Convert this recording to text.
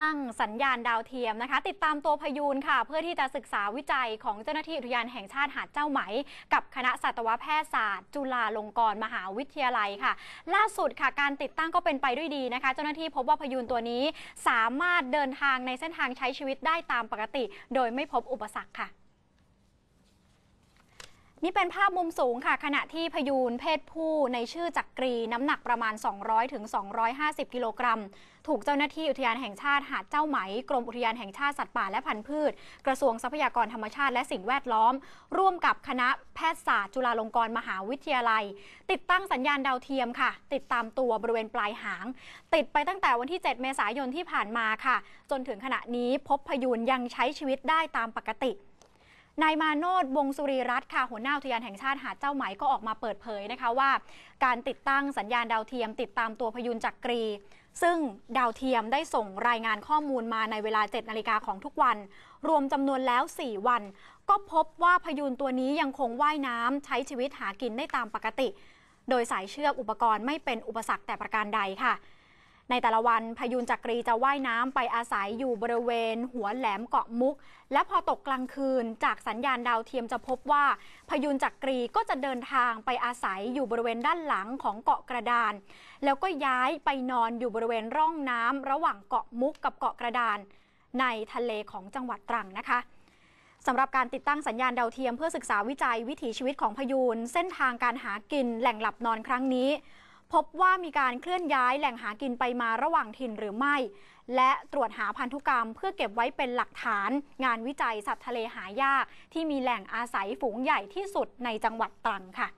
ตั้งสัญญาณดาวเทียมนะคะติดตามตัวพยูนค่ะเพื่อที่จะศึกษาวิจัยของเจ้าหน้าที่อุทยานแห่งชาติหาดเจ้าไหมกับคณะสัตวแพทยศาสตร์จุฬาลงกรณ์มหาวิทยาลัยค่ะล่าสุดค่ะการติดตั้งก็เป็นไปด้วยดีนะคะเจ้าหน้าที่พบว่าพยูนตัวนี้สามารถเดินทางในเส้นทางใช้ชีวิตได้ตามปกติโดยไม่พบอุปสรรคค่ะนี่เป็นภาพมุมสูงค่ะขณะที่พยูนเพศผู้ในชื่อจักรีน้ำหนักประมาณ200 ถึง 250 กิโลกรัมถูกเจ้าหน้าที่อุทยานแห่งชาติหาดเจ้าไหมกรมอุทยานแห่งชาติสัตว์ป่าและพันธุ์พืชกระทรวงทรัพยากรธรรมชาติและสิ่งแวดล้อมร่วมกับคณะแพทยศาสตร์จุฬาลงกรณ์มหาวิทยาลัยติดตั้งสัญญาณดาวเทียมค่ะติดตามตัวบริเวณปลายหางติดไปตั้งแต่วันที่7 เมษายนที่ผ่านมาค่ะจนถึงขณะนี้พบพยูนยังใช้ชีวิตได้ตามปกตินายมาโนช วงศ์สุรีรัตน์ค่ะหัวหน้าอุทยานแห่งชาติหาดเจ้าไหมก็ออกมาเปิดเผยนะคะว่าการติดตั้งสัญญาณดาวเทียมติดตามตัวพยูนจักรีซึ่งดาวเทียมได้ส่งรายงานข้อมูลมาในเวลา 7 นาฬิกาของทุกวันรวมจำนวนแล้ว 4 วันก็พบว่าพยูนตัวนี้ยังคงว่ายน้ำใช้ชีวิตหากินได้ตามปกติโดยสายเชือกอุปกรณ์ไม่เป็นอุปสรรคแต่ประการใดค่ะในแต่ละวันพยูนจักรีจะว่ายน้ำไปอาศัยอยู่บริเวณหัวแหลมเกาะมุกและพอตกกลางคืนจากสัญญาณดาวเทียมจะพบว่าพยูนจักรีก็จะเดินทางไปอาศัยอยู่บริเวณด้านหลังของเกาะกระดานแล้วก็ย้ายไปนอนอยู่บริเวณร่องน้ำระหว่างเกาะมุกกับเกาะกระดานในทะเลของจังหวัดตรังนะคะสำหรับการติดตั้งสัญญาณดาวเทียมเพื่อศึกษาวิจัยวิถีชีวิตของพยูนเส้นทางการหากินแหล่งหลับนอนครั้งนี้พบว่ามีการเคลื่อนย้ายแหล่งหากินไปมาระหว่างถิ่นหรือไม่และตรวจหาพันธุกรรมเพื่อเก็บไว้เป็นหลักฐานงานวิจัยสัตว์ทะเลหายากที่มีแหล่งอาศัยฝูงใหญ่ที่สุดในจังหวัดตรังค่ะ